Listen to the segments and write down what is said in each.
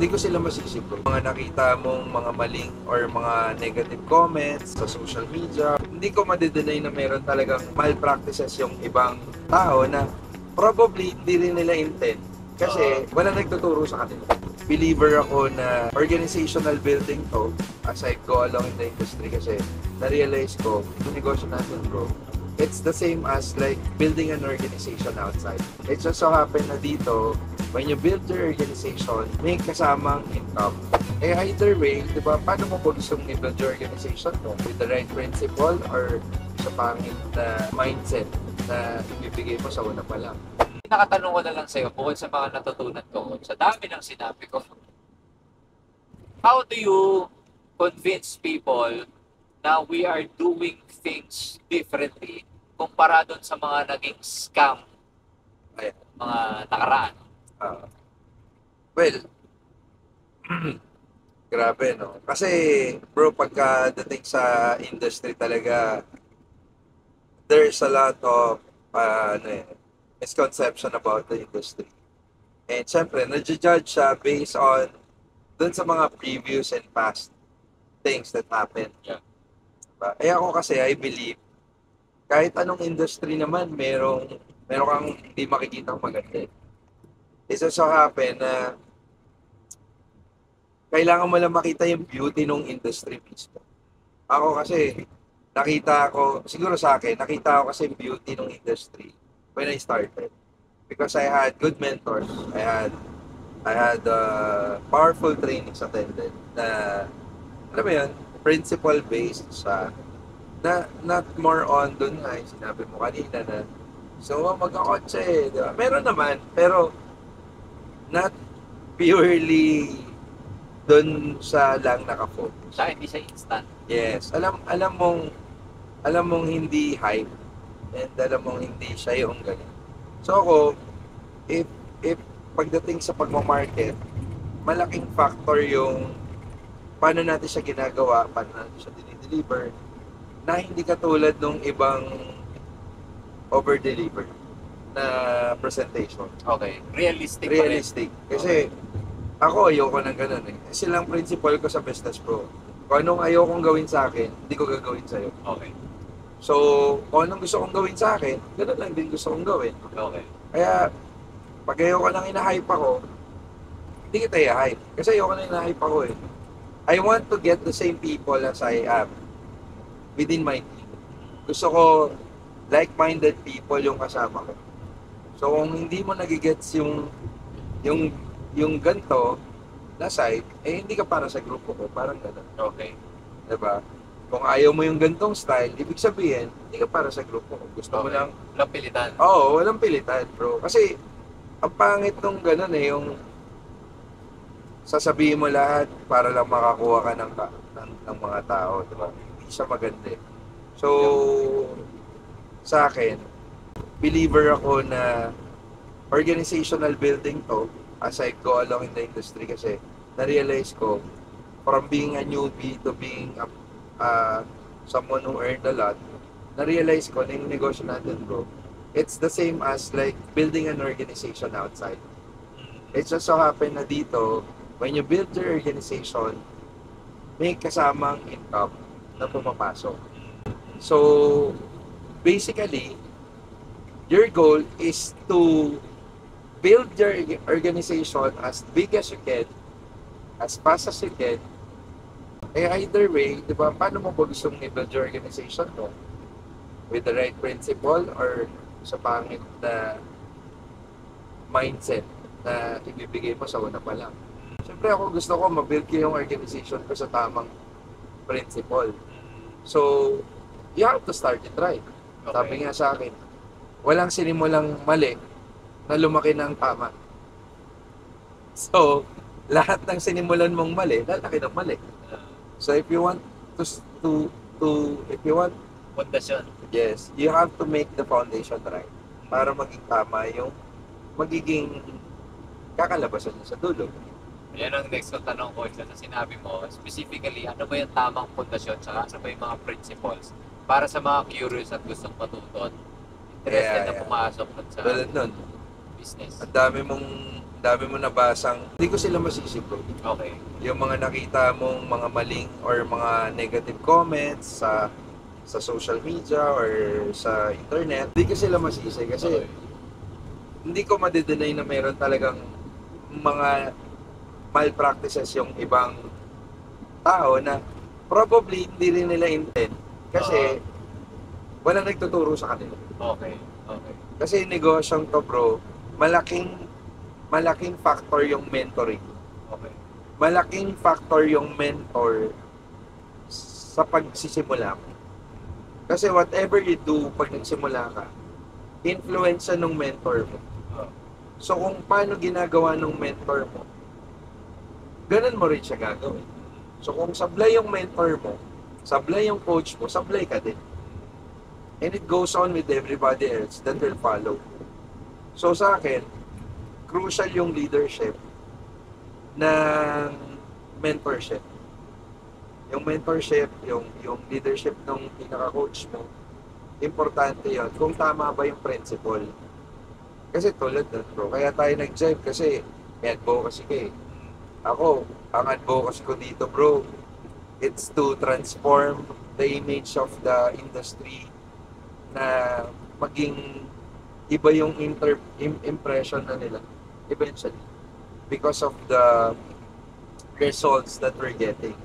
Hindi ko sila masisipro. Mga nakita mong mga maling or mga negative comments sa social media, hindi ko madidenay na meron talagang malpractices yung ibang tao na probably hindi rin nila intent kasi wala nagtuturo sa kanila. Believer ako na organizational building to as I go along in the industry kasi na-realize ko, yung negosyo natin bro, it's the same as like building an organization outside. It just so happen na dito, when you build your organization, may kasamang income. Eh either way, di ba, paano mo po gustong i-build your organization mo? With the right principle or sa pangit na mindset na ibibigay mo sa una pa lang? Nakatanong ko na lang sa'yo, bukod sa mga natutunan ko, sa dami ng sinabi ko, how do you convince people na we are doing things differently kumpara doon sa mga naging scam Ayan. mga nakaraan? Well, grabe no. Kasi bro, pagkadating sa industry talaga, there's a lot of misconception about the industry. And syempre, nadjudge siya based on dun sa mga previous and past things that happened. Yeah. Diba? Eh ako kasi, I believe, kahit anong industry naman, meron kang hindi makikita maganda. It's so happen na kailangan mo lang makita yung beauty ng industry mismo. Ako kasi, siguro sa akin, nakita ko kasi yung beauty ng industry when I started. Because I had good mentors. I had powerful trainings attended na, alam mo yun, principle-based sa, na, not more on dun nga, sinabi mo kanina na, so magkakotse, di ba? Meron naman, pero not purely dun sa lang nakafocus. Siya hindi siya instant. Yes, alam mong hindi hype and alam mong hindi siya yung ganun. So ako, if pagdating sa pagmamarket, malaking factor yung paano natin siya ginagawa, paano natin siya dinideliver, na hindi katulad nung ibang over-deliver na presentation. Okay, realistic. Realistic. Kasi ako ayoko ng ganun eh. Silang principle ko sa business bro. Kung anong ayokong gawin sa akin, hindi ko gagawin sa'yo. Okay. So, kung anong gusto kong gawin sa akin, ganun lang din gusto kong gawin. Okay. Kaya, pag ayoko nang ina-hype ako, hindi kita i-hype. Kasi ayoko nang ina-hype ako eh. I want to get the same people as I am within my team. Gusto ko like-minded people yung kasama ko. So, kung hindi mo nagigets yung ganto na side, eh hindi ka para sa grupo ko. Parang ganun. Okay. Diba? Kung ayaw mo yung gantong style, ibig sabihin, hindi ka para sa grupo ko. Gusto mo lang... Walang pilitan. Oo, walang pilitan, bro. Kasi, ang pangit nung ganun eh, yung sasabihin mo lahat para lang makakuha ka ng mga tao, diba? Hindi siya maganda eh. So, sa akin, believer ako na organizational building to as I go along in the industry kasi na-realize ko from being a newbie to being someone who earned a lot, na-realize ko na yung negosyo natin bro, it's the same as like building an organization outside. It just so happen na dito, when you build your organization, may kasamang income na pumapasok. So, basically, your goal is to build your organization as big as you can, as fast as you can. Eh either way, di ba, paano mo ba gustong i-build your organization mo? With the right principle or sa pangit na mindset na ibibigay mo sa una pa lang? Siyempre ako gusto ko ma-build ko yung organization ko sa tamang principle. So, you have to start it right. Okay. Sabi nga sa akin, walang sinimulang mali na lumaki ng tama. So, lahat ng sinimulan mong mali, lalaki ng mali. So, if you want if you want Pundasyon. yes, you have to make the foundation right para maging tama yung magiging kakalabasan niya sa dulo. Yan ang next kong tanong ko sa sinabi mo. Specifically, ano ba yung tamang pundasyon saka ano ba yung mga principles para sa mga curious at gustong matuto? Interested na pumasok sa Tulad nun, business. Ang dami mo nabasang, hindi ko sila masisi bro. Okay. Yung mga nakita mong mga maling or mga negative comments sa social media or sa internet, hindi ko sila masisi kasi Okay. hindi ko madidenay na meron talagang mga malpractices yung ibang tao na probably hindi rin nila intent kasi walang nagtuturo sa kanila. Okay. Okay. Kasi negosyong to bro, malaking factor yung mentoring. Okay. Malaking factor yung mentor sa pagsisimula mo. Kasi whatever you do pag nagsimula ka, influence siya ng mentor mo. So kung paano ginagawa ng mentor mo, ganun mo rin siya gagawin. So kung sablay yung mentor mo, sablay yung coach mo, sablay ka din. And it goes on with everybody else that will follow. So sa akin, crucial yung leadership ng mentorship. Yung mentorship, yung leadership ng pinaka-coach mo, importante yon kung tama ba yung principle. Kasi tulad nun bro, kaya tayo nag-jive kasi may advocacy ka eh. Ako, ang advocacy ko dito bro, it's to transform the image of the industry na maging iba yung impression na nila eventually because of the results that we're getting.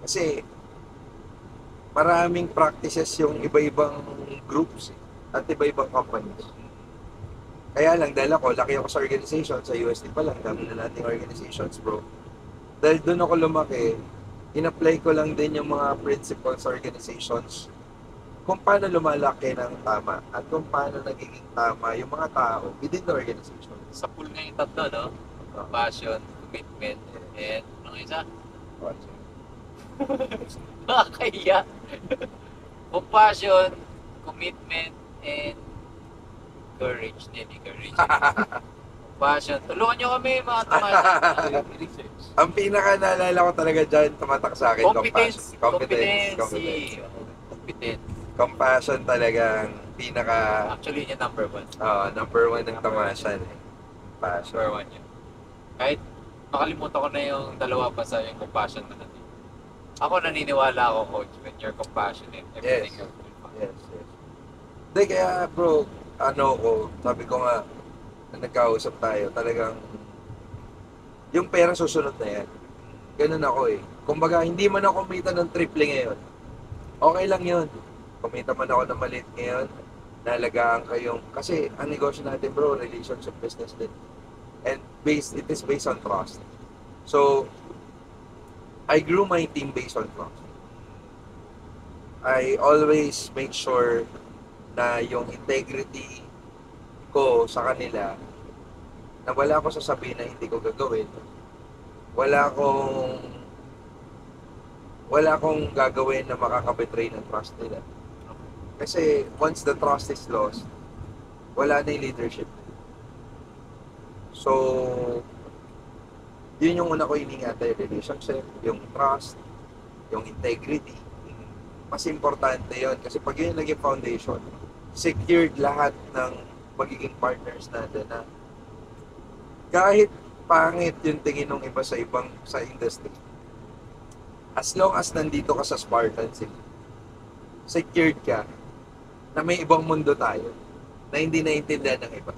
Kasi maraming practices yung iba-ibang groups at iba-ibang companies. Kaya lang, dahil ako, laki ako sa organization, sa USD pa lang, dami na nating organizations, bro. Dahil doon ako lumaki, in-apply ko lang din yung mga principles sa organizations kung paano lumalaki ng tama at kung paano nagiging tama yung mga tao within the organization. Sa pool nga yung tatlo, no? Passion, commitment, and ano isa? Kaya compassion, commitment, and courage. Hindi courage. Compassion. Tulungan nyo kami mga tumatas. Research. Ang pinaka naalala ko talaga dyan, tumatak sa akin, Competence. competence. Competence. Compassion talagang pinaka, Actually, yun yung number one. number one ng tamasan. Compassion. Number one yun. Kahit makalimutan ko na yung dalawa pa sa yung compassion na natin. Ako naniniwala ako, coach, when you're compassionate, everything Yes. else will follow. Yes. Hindi, kaya bro, sabi ko nga, na nagkausap tayo, talagang, yung pera susunod na yan. Ganun ako eh. Kumbaga, hindi man ako kumita ng triple ngayon. Okay lang yun. Kumita man ako ng maliit ngayon, nalagaan kayong, kasi ang negosyo natin bro, relationship business din. And it is based on trust. So, I grew my team based on trust. I always make sure na yung integrity ko sa kanila, na wala akong sasabihin na hindi ko gagawin. Wala akong gagawin na makakabetray ng trust nila. Kasi once the trust is lost, wala na yung leadership. So, yun yung una ko iningatan, yung relationship, yung trust, yung integrity. Mas importante yun. Kasi pag yun yung naging foundation, secured lahat ng magiging partners natin na kahit pangit yung tingin ng iba sa industry, as long as nandito ka sa Spartan City, secured ka na may ibang mundo tayo na hindi naiintindihan ng iba.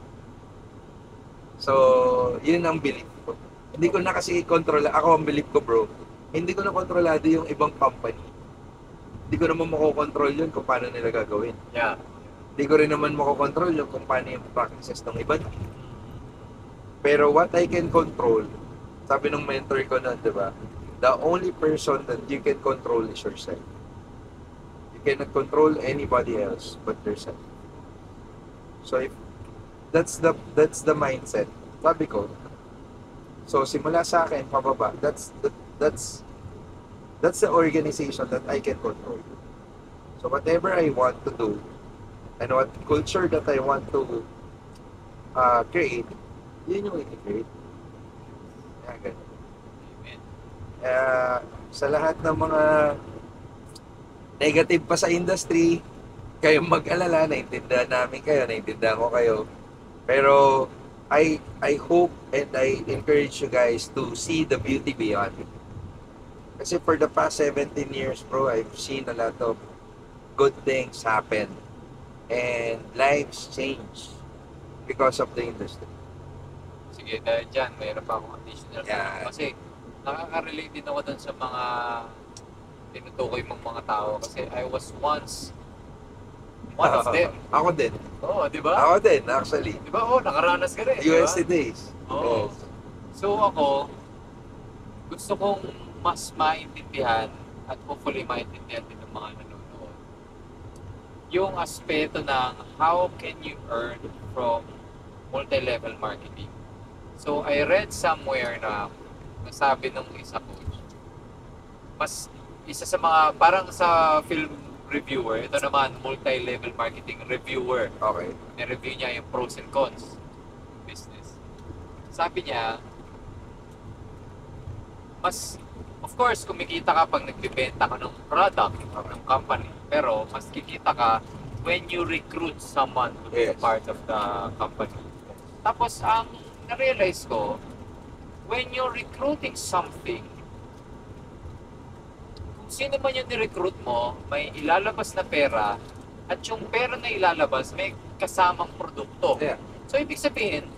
So, yun ang belief ko. Hindi ko na kasi kontrol. Ako ang belief ko bro, hindi ko na kontrolado yung ibang company. Hindi ko naman makokontrol yun kung paano nila gagawin. Yeah. Hindi ko rin naman makokontrol yung kung paano yung practices ng iba. Pero what I can control, sabi ng mentor ko na, di ba? The only person that you can control is yourself. You cannot control anybody else but yourself. So if that's the mindset. Sabi ko, so simula sa akin pababa, that's the organization that I can control. So whatever I want to do and what culture that I want to create, yun yung i-create. Kaya ganun. Amen. Sa lahat ng mga negative pa sa industry, kayong mag-alala, naintindihan namin kayo, naintindihan ko kayo. Pero I hope and I encourage you guys to see the beauty beyond. Kasi for the past 17 years, bro, I've seen a lot of good things happen and lives change because of the industry. Sige, dahil dyan, mayroon pa akong additional. Yeah. Kasi nakaka-relate din ako dun sa mga tinutukoy mong mga tao. Kasi I was once one of them. Ako din. Oo, di ba? Ako din, actually. Di ba? Oo, nakaranas ka rin. di ba? USD days. Oo. Yes. So ako, gusto kong mas maintindihan at hopefully maintindihan din ng mga nanonood yung aspeto ng how can you earn from multi-level marketing. So I read somewhere na nasabi ng isa coach, mas isa sa mga parang sa film reviewer, ito naman multi-level marketing reviewer. Okay. I-review niya yung pros and cons business. Sabi niya, mas, of course, kumikita ka pag nagbibenta ka ng product ng company. Pero mas kikita ka when you recruit someone to be a Yes. part of the company. Tapos, ang na-realize ko, when you're recruiting something, kung sino man yung ni-recruit mo, may ilalabas na pera, at yung pera na ilalabas, may kasamang produkto. Yeah. So, ibig sabihin,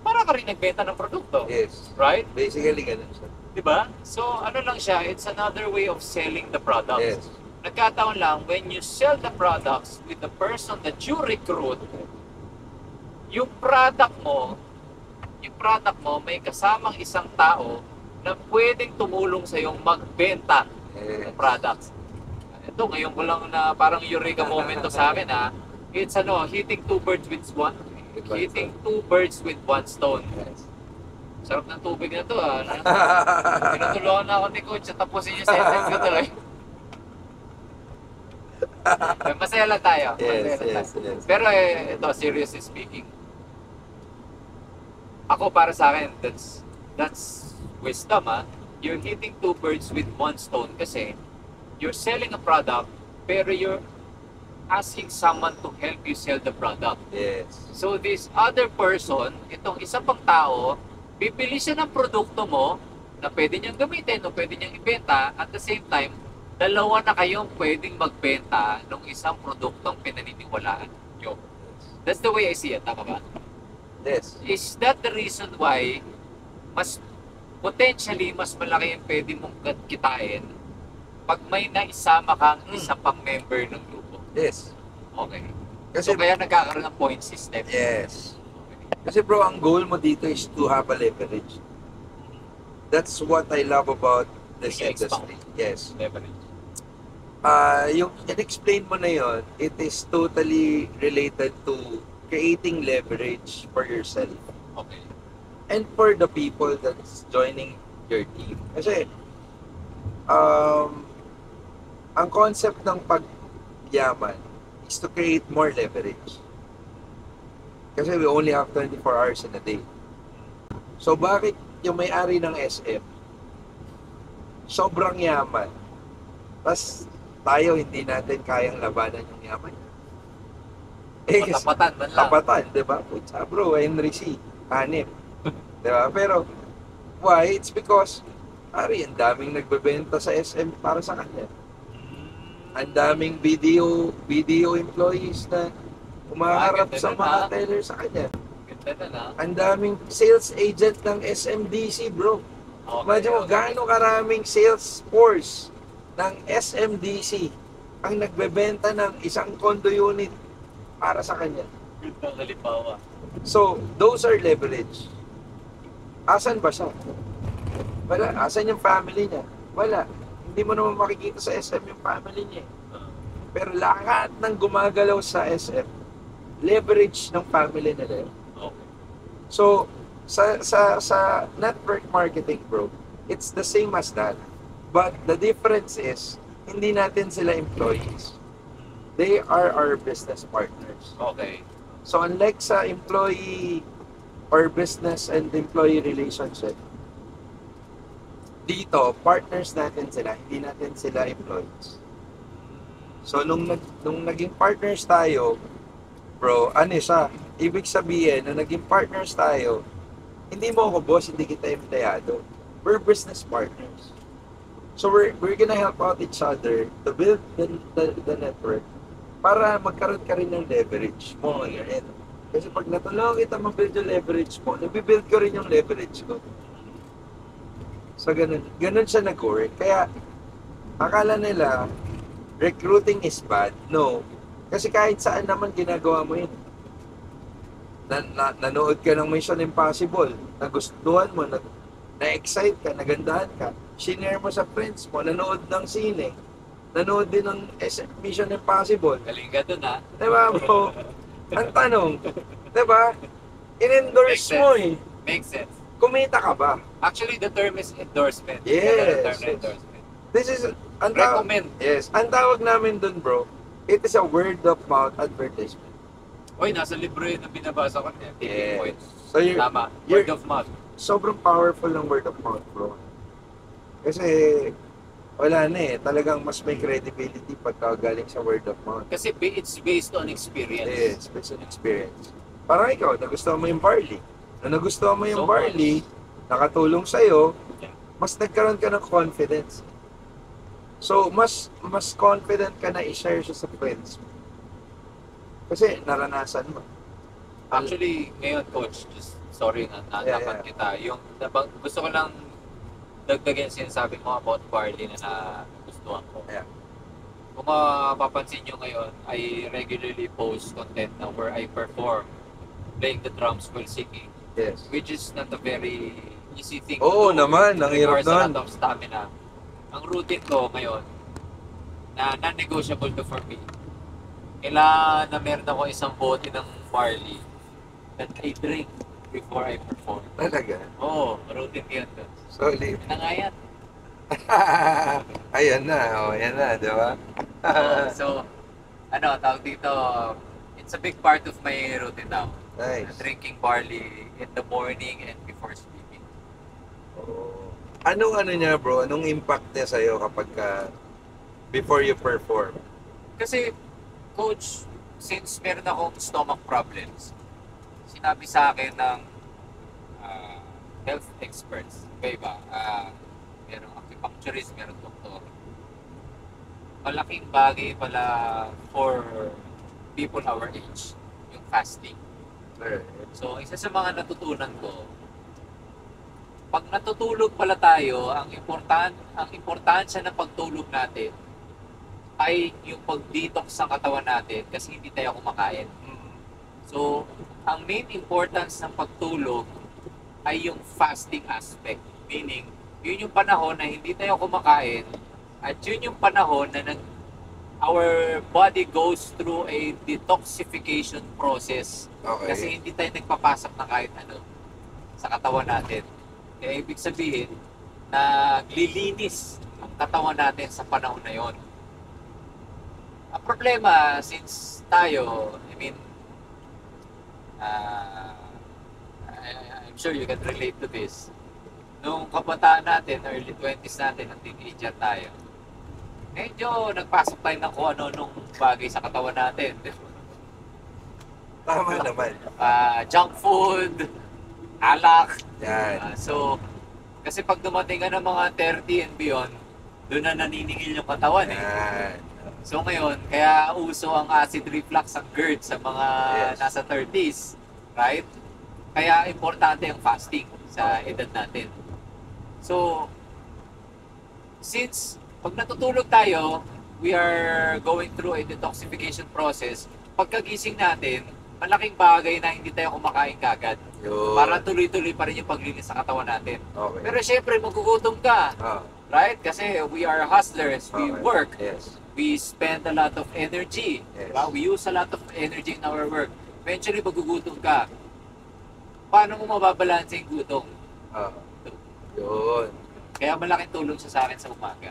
para ka rin nagbenta ng produkto. Yes. Right? Basically, ganun siya. Diba? So, ano lang siya, it's another way of selling the products. Yes. Nagkataon lang, when you sell the products with the person that you recruit, yung product mo may kasamang isang tao na pwedeng tumulong sa yung magbenta ng Yes. products. Ito, ngayon ko lang na parang eureka moment to sa akin ha. It's hitting two birds with one stone. Yes. Sarap ng tubig na to ha. Pinutulungan na ako ni Coach sa tapusin yung sentence ko tuloy. Masaya lang tayo. Masaya lang Yes. tayo. Yes. Pero ito, seriously speaking, ako para sa akin, that's wisdom ha. You're hitting two birds with one stone kasi you're selling a product pero you're asking someone to help you sell the product. Yes. So this other person, itong isa pang tao, bibili siya ng produkto mo na pwede niyang gamitin o pwede niyang ibenta. At the same time, dalawa na kayong pwedeng magbenta ng isang produktong pinaniniwalaan niyo. That's the way I see it. Tama ba? Yes. Is that the reason why potentially mas malaki yung pwede mong kitain pag may naisama kang isa pang member ng grupo? Yes. Okay. Kasi, So kaya nagkakaroon ng point system. yes. Kasi bro, ang goal mo dito is to have a leverage. That's what I love about this Sige, industry. Yes. Leverage. Yung in-explain mo na yon, it is totally related to creating leverage for yourself Okay. and for the people that's joining your team. Kasi, ang concept ng pagyaman is to create more leverage. Kasi we only have 24 hours in a day. So, bakit yung may-ari ng SM sobrang yaman, tas tayo hindi natin kayang labanan yung yaman niya? Eh, kasi Matapatan man lang. kapatan, di ba? Putsa bro, Henry C. Hanip. Di ba? Pero, why? It's because, pare, ang daming nagbebenta sa SM para sa kanya. Ang daming video employees na umaharap ganda sa na, mga ha? teller sa kanya. Ganda na na. Ang daming sales agent ng SMDC, bro. Okay, Imagine mo, okay. gaano karaming sales force ng SMDC ang nagbebenta ng isang condo unit para sa kanya. Ganda ng halimbawa. So, those are leverage. Asan ba siya? Wala. Asan yung family niya? Wala. Hindi mo naman makikita sa SM yung family niya. Pero lahat ng gumagalaw sa SM, leverage ng family nila yun. Okay. So, sa network marketing, bro, it's the same as that. But the difference is, hindi natin sila employees. They are our business partners. Okay. So, unlike sa employee or business and employee relationship, dito, partners natin sila, hindi natin sila employees. So, nung naging partners tayo, bro, ano siya, Ibig sabihin, nung naging partners tayo, hindi mo ako boss, hindi kita empleyado. We're business partners. So we're gonna help out each other to build the network para magkaroon ka rin ng leverage mo on your end. Kasi pag natulungan kita mag-build yung leverage mo, nabibuild ko rin yung leverage ko. So ganun siya nag-work. Kaya akala nila recruiting is bad. No. Kasi kahit saan naman ginagawa mo yun. Nanood ka ng Mission Impossible, nagustuhan mo, na-excite ka, nagandahan ka, shinare mo sa friends mo, nanood ng sine, nanood din ng Mission Impossible. Galing ka dun, ha? Diba bro? Ang tanong, diba? In-endorse mo eh. Makes sense. Kumita ka ba? Actually, the term is endorsement. Yes. The term na endorsement. This is, Recommend. Yes. Ang tawag namin dun bro, it is a word of mouth advertisement. Uy, nasa libro yun na binabasa ko niya. Yes. Points. So you're, Tama. you're- Word of mouth. sobrang powerful ng word of mouth, bro. Kasi, wala na eh. Talagang mas may credibility pagka galing sa word of mouth. Kasi it's based on experience. Yes, based on experience. Parang ikaw, nagustuhan mo yung barley. Na nagustuhan mo yung So barley, nakatulong sa'yo, Yeah. mas nagkaroon ka ng confidence. So, mas confident ka na i-share siya sa friends mo. Kasi naranasan mo. Actually, ngayon, coach, just sorry na Yeah, napan kita. Yung gusto ko lang dagdagan sinasabi mo about barley na nagustuhan ko. Yeah. Kung mapapansin nyo ngayon, I regularly post content na where I perform playing the drums while singing, Yes. which is not a very easy thing Oo to do. naman, ang It hirap requires a nun. lot of stamina. Ang routine ko ngayon, na non-negotiable to for me, kailangan na meron ako isang bote ng barley that I drink before I perform. Talaga. Oo, routine ko yun. Solid. Nangayat. Ayan na, ayan na, di ba? So, tawag dito, it's a big part of my routine now. Nice. Drinking barley in the morning and before sleeping. Oo. Anong niya bro? Anong impact niya sa'yo kapag before you perform? Kasi, coach, since meron akong stomach problems, sinabi sa akin ng health experts, iba, merong acupuncturist, merong doktor. Malaking bagay pala for people our age, yung fasting. So, isa sa mga natutunan ko, pag natutulog pala tayo, ang importansya ng pagtulog natin ay yung pag-detox sa katawan natin kasi hindi tayo kumakain. So, ang main importance ng pagtulog ay yung fasting aspect. Meaning, yun yung panahon na hindi tayo kumakain at yun yung panahon na our body goes through a detoxification process. Okay. Kasi hindi tayo nagpapasok na kahit ano sa katawan natin. Kaya ibig sabihin, naglilinis ang katawan natin sa panahon na yon. Ang problema, since tayo, I'm sure you can relate to this. Nung kabataan natin, early 20s natin, ang teenager tayo, medyo nagpasok tayo ng kung ano nung bagay sa katawan natin. Tama naman. Junk food, alak. Yan. So, kasi pag dumating ka ng mga 30 and beyond, doon na naniningil yung katawan eh. Yan. So ngayon, kaya uso ang acid reflux, ang GERD sa mga Yes. nasa 30s, right? Kaya importante ang fasting sa edad natin. So, since pag natutulog tayo, we are going through a detoxification process, pagkagising natin, malaking bagay na hindi tayo kumakain kagad. Yun. Para tuloy-tuloy pa rin yung paglinis sa katawan natin. Okay. Pero syempre, magugutom ka, Ah, right? Kasi we are hustlers, we okay. work, Yes. we spend a lot of energy. Yes. Diba? We use a lot of energy in our work. Eventually, magugutom ka. Paano mo mababalanse yung gutom? Ah. Yun. Kaya malaking tulong siya sa akin sa umaga.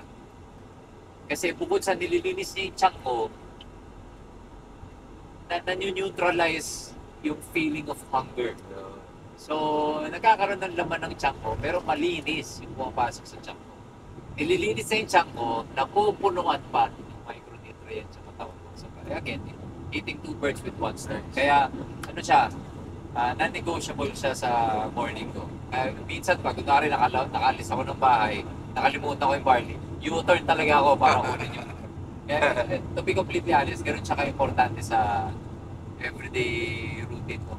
Kasi bukod sa nililinis niya yung tiyan ko, na-neutralize yung feeling of hunger. Yun. So, nagkakaroon ng laman ng tiyan ko, pero malinis yung pumapasok sa tiyan ko. Nililinis na yung tiyan ko, napupunuan pa ng micronutrients sa katawan ko. So, again, eating two birds with one stone. Kaya, ano siya, non-negotiable siya sa morning ko. Minsan pag kunwari nakalis ako ng bahay, nakalimutan ko yung barley, U-turn talaga ako para kunin yun. Kaya to be completely honest, ganun siya ka-importante sa everyday routine ko.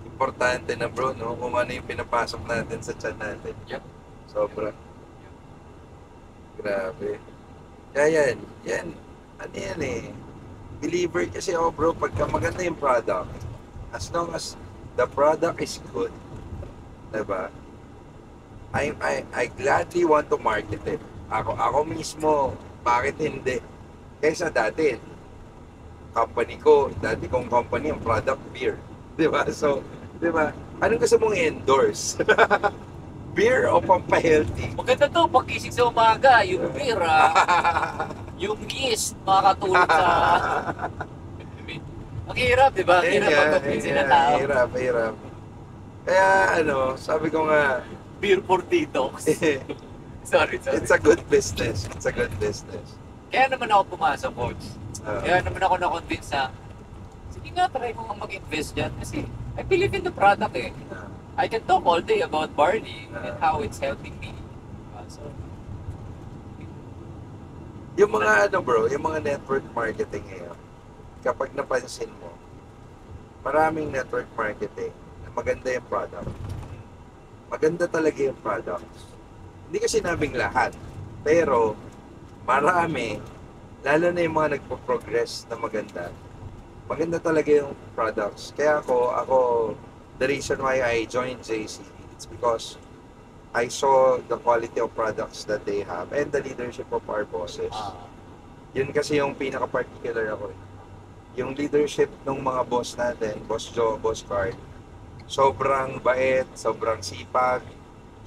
Importante na bro, no? Kung ano yung pinapasok natin sa tiyan natin. Yep. Sobra. Grabe. Kaya yan. Ano yan eh. Believer kasi ako bro, pagka maganda yung product, as long as the product is good, diba? I gladly want to market it. Ako mismo, bakit hindi? Kaysa dati, dati kong company, ang product beer. Diba? So, diba? Anong gusto mong endorse? Beer o pampahealthy? Maganda to, pagkising sa umaga, yung beer, yung yeast, makakatulong sa... Ang hirap, di ba? Ang hirap pag-convince ng tao. Hirap. Kaya sabi ko nga, Beer for detox. Sorry. it's a good business. Kaya naman ako pumasok, coach. Ah. Kaya naman ako na-convince na, sige nga, try ko nga mag-invest dyan kasi I believe in the product eh. I can talk all day about barley and how it's helping me. So, Yung mga bro, yung mga network marketing ngayon, kapag napansin mo, maraming network marketing na maganda yung product. Maganda talaga yung products. Hindi kasi sinabing lahat, pero marami, lalo na yung mga nagpo-progress na maganda, maganda talaga yung products. Kaya ako, the reason why I joined JC, it's because I saw the quality of products that they have and the leadership of our bosses. Yun kasi yung pinaka-particular ako. Yung leadership ng mga boss natin, Boss Joe, Boss Card, sobrang bait, sobrang sipag,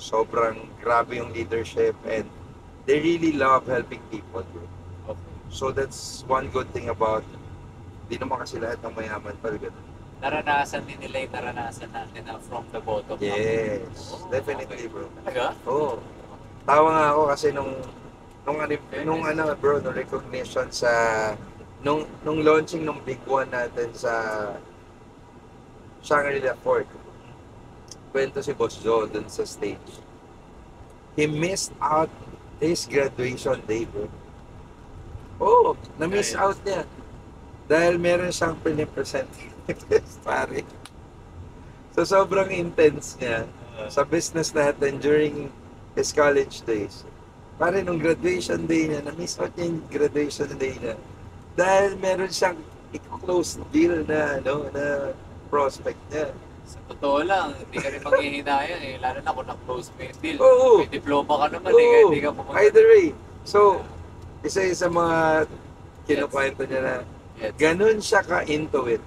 sobrang grabe yung leadership, and they really love helping people. okay. So that's one good thing about, di naman kasi lahat ng mayaman pala ganun. Naranasan din nila yung naranasan natin na from the bottom up. Yes, definitely bro. Talaga? Oo. Tawa nga ako kasi nung recognition sa nung launching nung big one natin sa Shangri-La Fort. Kwento si Boss Joe dun sa stage. He missed out his graduation day, bro. Oh, na-miss out niya. Dahil meron siyang pinipresent pare. So sobrang intense niya sa business natin during his college days. Pare, nung graduation day niya, na-miss out niya yung graduation day niya. Dahil meron siyang i-close deal na prospect niya. Sa totoo lang, hindi ka rin maghihinayang eh. Lalo na kung na-close mo yung deal. Oo. May diploma ka naman eh, kaya hindi ka pumunta. Either way. So, isa sa mga kinukwento niya na Yes. ganun siya ka-into it.